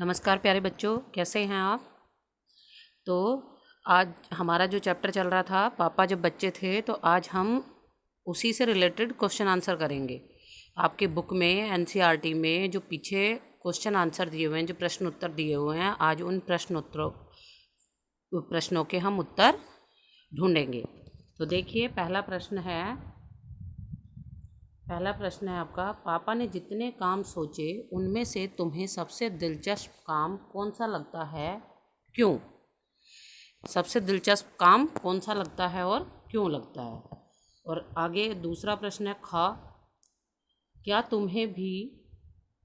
नमस्कार प्यारे बच्चों, कैसे हैं आप। तो आज हमारा जो चैप्टर चल रहा था पापा जब बच्चे थे, तो आज हम उसी से रिलेटेड क्वेश्चन आंसर करेंगे। आपके बुक में एनसीईआरटी में जो पीछे क्वेश्चन आंसर दिए हुए हैं, जो प्रश्न उत्तर दिए हुए हैं, आज उन प्रश्नों के हम उत्तर ढूंढेंगे। तो देखिए, पहला प्रश्न है आपका, पापा ने जितने काम सोचे उनमें से तुम्हें सबसे दिलचस्प काम कौन सा लगता है, क्यों। सबसे दिलचस्प काम कौन सा लगता है और क्यों लगता है। और आगे दूसरा प्रश्न है, क्या तुम्हें भी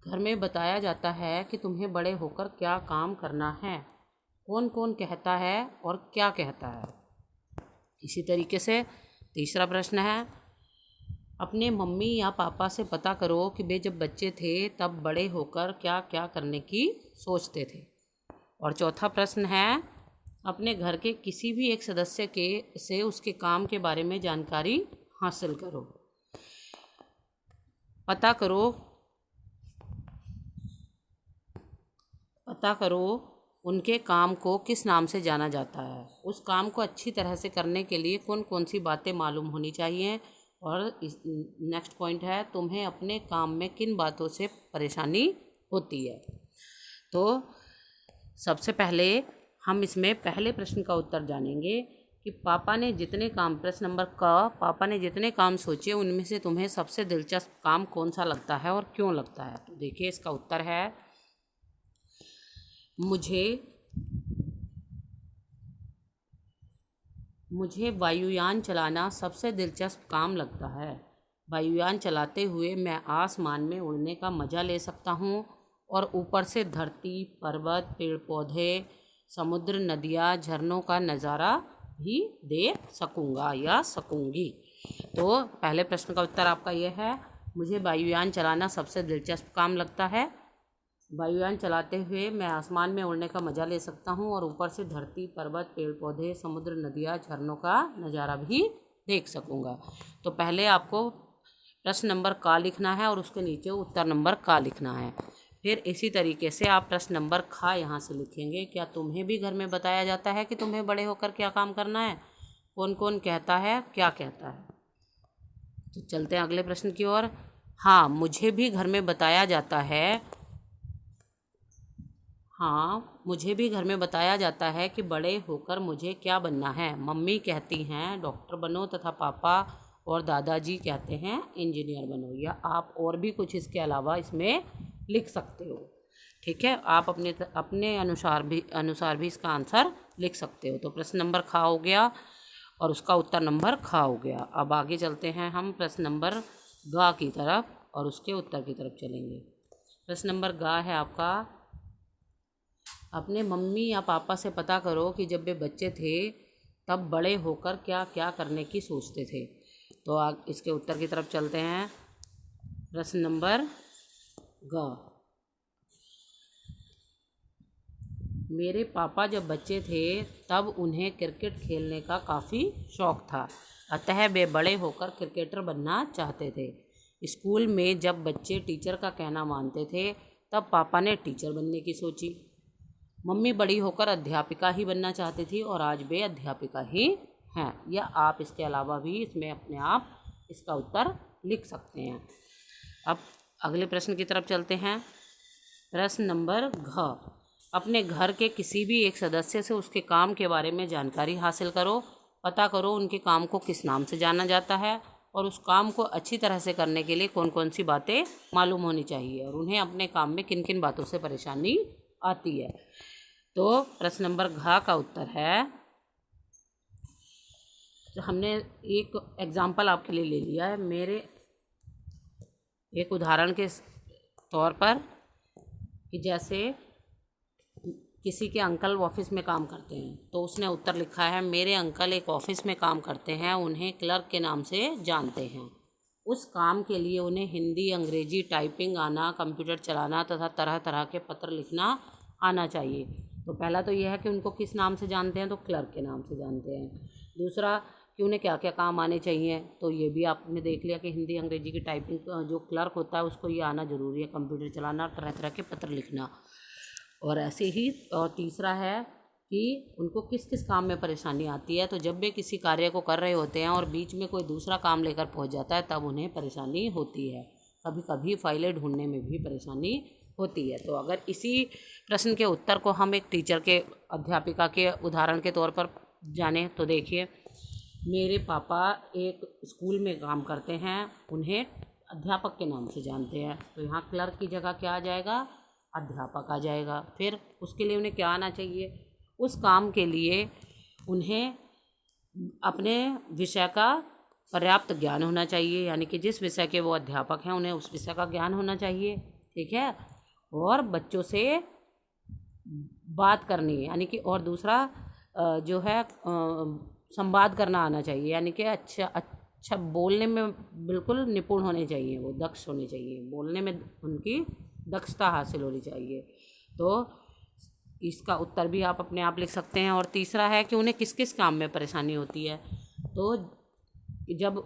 घर में बताया जाता है कि तुम्हें बड़े होकर क्या काम करना है, कौन कौन कहता है और क्या कहता है। इसी तरीके से तीसरा प्रश्न है, अपने मम्मी या पापा से पता करो कि वे जब बच्चे थे तब बड़े होकर क्या क्या करने की सोचते थे। और चौथा प्रश्न है, अपने घर के किसी भी एक सदस्य से उसके काम के बारे में जानकारी हासिल करो। पता करो उनके काम को किस नाम से जाना जाता है, उस काम को अच्छी तरह से करने के लिए कौन कौन सी बातें मालूम होनी चाहिए। और नेक्स्ट पॉइंट है, तुम्हें अपने काम में किन बातों से परेशानी होती है। तो सबसे पहले हम इसमें पहले प्रश्न का उत्तर जानेंगे कि पापा ने जितने काम, प्रश्न नंबर पापा ने जितने काम सोचे उनमें से तुम्हें सबसे दिलचस्प काम कौन सा लगता है और क्यों लगता है। तो देखिए, इसका उत्तर है, मुझे वायुयान चलाना सबसे दिलचस्प काम लगता है। वायुयान चलाते हुए मैं आसमान में उड़ने का मज़ा ले सकता हूँ और ऊपर से धरती, पर्वत, पेड़ पौधे, समुद्र, नदियाँ, झरनों का नज़ारा भी देख सकूँगा या सकूँगी। तो पहले प्रश्न का उत्तर आपका यह है, मुझे वायुयान चलाना सबसे दिलचस्प काम लगता है। वायुयान चलाते हुए मैं आसमान में उड़ने का मज़ा ले सकता हूँ और ऊपर से धरती, पर्वत, पेड़ पौधे, समुद्र, नदियाँ, झरनों का नज़ारा भी देख सकूँगा। तो पहले आपको प्रश्न नंबर का लिखना है और उसके नीचे उत्तर नंबर का लिखना है। फिर इसी तरीके से आप प्रश्न नंबर खा यहाँ से लिखेंगे, क्या तुम्हें भी घर में बताया जाता है कि तुम्हें बड़े होकर क्या काम करना है, कौन कौन कहता है, क्या कहता है। तो चलते हैं अगले प्रश्न की ओर। हाँ, मुझे भी घर में बताया जाता है कि बड़े होकर मुझे क्या बनना है। मम्मी कहती हैं डॉक्टर बनो तथा पापा और दादाजी कहते हैं इंजीनियर बनो। या आप और भी कुछ इसके अलावा इसमें लिख सकते हो। ठीक है, आप अपने अनुसार भी इसका आंसर लिख सकते हो। तो प्रश्न नंबर खा हो गया और उसका उत्तर नंबर खा हो गया। अब आगे चलते हैं हम प्रश्न नंबर गा की तरफ और उसके उत्तर की तरफ चलेंगे। प्रश्न नंबर गा है आपका, अपने मम्मी या पापा से पता करो कि जब वे बच्चे थे तब बड़े होकर क्या क्या करने की सोचते थे। तो इसके उत्तर की तरफ चलते हैं। प्रश्न नंबर ग, मेरे पापा जब बच्चे थे तब उन्हें क्रिकेट खेलने का काफ़ी शौक़ था, अतः वे बड़े होकर क्रिकेटर बनना चाहते थे। स्कूल में जब बच्चे टीचर का कहना मानते थे तब पापा ने टीचर बनने की सोची। मम्मी बड़ी होकर अध्यापिका ही बनना चाहती थी और आज वे अध्यापिका ही हैं। या आप इसके अलावा भी इसमें अपने आप इसका उत्तर लिख सकते हैं। अब अगले प्रश्न की तरफ चलते हैं। प्रश्न नंबर घ, अपने घर के किसी भी एक सदस्य से उसके काम के बारे में जानकारी हासिल करो। पता करो उनके काम को किस नाम से जाना जाता है और उस काम को अच्छी तरह से करने के लिए कौन कौन सी बातें मालूम होनी चाहिए और उन्हें अपने काम में किन किन बातों से परेशानी आती है। तो प्रश्न नंबर घ का उत्तर है, तो हमने एक एग्जाम्पल आपके लिए ले लिया है, मेरे एक उदाहरण के तौर पर, कि जैसे किसी के अंकल ऑफिस में काम करते हैं, तो उसने उत्तर लिखा है, मेरे अंकल एक ऑफिस में काम करते हैं, उन्हें क्लर्क के नाम से जानते हैं। उस काम के लिए उन्हें हिंदी, अंग्रेजी, टाइपिंग आना, कंप्यूटर चलाना तथा तरह तरह के पत्र लिखना आना चाहिए। तो पहला तो यह है कि उनको किस नाम से जानते हैं, तो क्लर्क के नाम से जानते हैं। दूसरा कि उन्हें क्या क्या काम आने चाहिए, तो ये भी आपने देख लिया कि हिंदी, अंग्रेजी की टाइपिंग, जो क्लर्क होता है उसको ये आना ज़रूरी है, कंप्यूटर चलाना, तरह तरह के पत्र लिखना। और ऐसे ही और तीसरा है कि उनको किस किस काम में परेशानी आती है। तो जब वे किसी कार्य को कर रहे होते हैं और बीच में कोई दूसरा काम लेकर पहुंच जाता है तब उन्हें परेशानी होती है। कभी कभी फाइलें ढूंढने में भी परेशानी होती है। तो अगर इसी प्रश्न के उत्तर को हम एक टीचर के अध्यापिका के उदाहरण के तौर पर जानें तो देखिए, मेरे पापा एक स्कूल में काम करते हैं, उन्हें अध्यापक के नाम से जानते हैं। तो यहाँ क्लर्क की जगह क्या आ जाएगा, अध्यापक आ जाएगा। फिर उसके लिए उन्हें क्या आना चाहिए, उस काम के लिए उन्हें अपने विषय का पर्याप्त ज्ञान होना चाहिए, यानी कि जिस विषय के वो अध्यापक हैं उन्हें उस विषय का ज्ञान होना चाहिए, ठीक है। और बच्चों से बात करनी है, यानी कि और दूसरा जो है संवाद करना आना चाहिए, यानी कि अच्छा बोलने में बिल्कुल निपुण होने चाहिए, वो दक्ष होने चाहिए, बोलने में उनकी दक्षता हासिल होनी चाहिए। तो इसका उत्तर भी आप अपने आप लिख सकते हैं। और तीसरा है कि उन्हें किस किस काम में परेशानी होती है। तो जब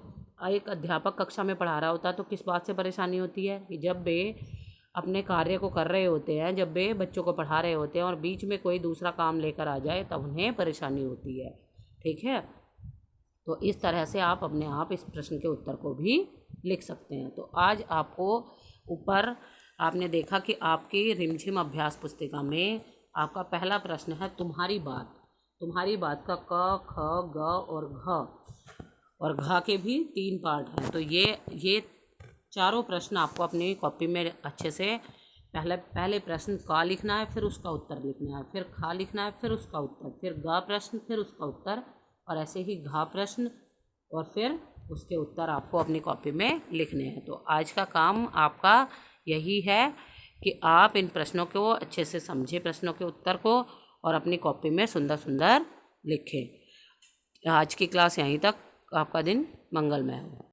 एक अध्यापक कक्षा में पढ़ा रहा होता है तो किस बात से परेशानी होती है कि जब वे अपने कार्य को कर रहे होते हैं, जब वे बच्चों को पढ़ा रहे होते हैं और बीच में कोई दूसरा काम लेकर आ जाए तब उन्हें परेशानी होती है, ठीक है। तो इस तरह से आप अपने आप इस प्रश्न के उत्तर को भी लिख सकते हैं। तो आज आपको ऊपर आपने देखा कि आपकी रिमझिम अभ्यास पुस्तिका में आपका पहला प्रश्न है तुम्हारी बात। तुम्हारी बात का क, ख, ग और घ के भी 3 पार्ट हैं। तो ये चारों प्रश्न आपको अपनी कॉपी में अच्छे से पहले प्रश्न का लिखना है, फिर उसका उत्तर लिखना है, फिर खा लिखना है, फिर उसका उत्तर, फिर ग प्रश्न, फिर उसका उत्तर, और ऐसे ही घा प्रश्न और फिर उसके उत्तर आपको अपनी कॉपी में लिखने हैं। तो आज का काम आपका यही है कि आप इन प्रश्नों को अच्छे से समझें, प्रश्नों के उत्तर को, और अपनी कॉपी में सुंदर सुंदर लिखें। आज की क्लास यहीं तक। आपका दिन मंगलमय हो।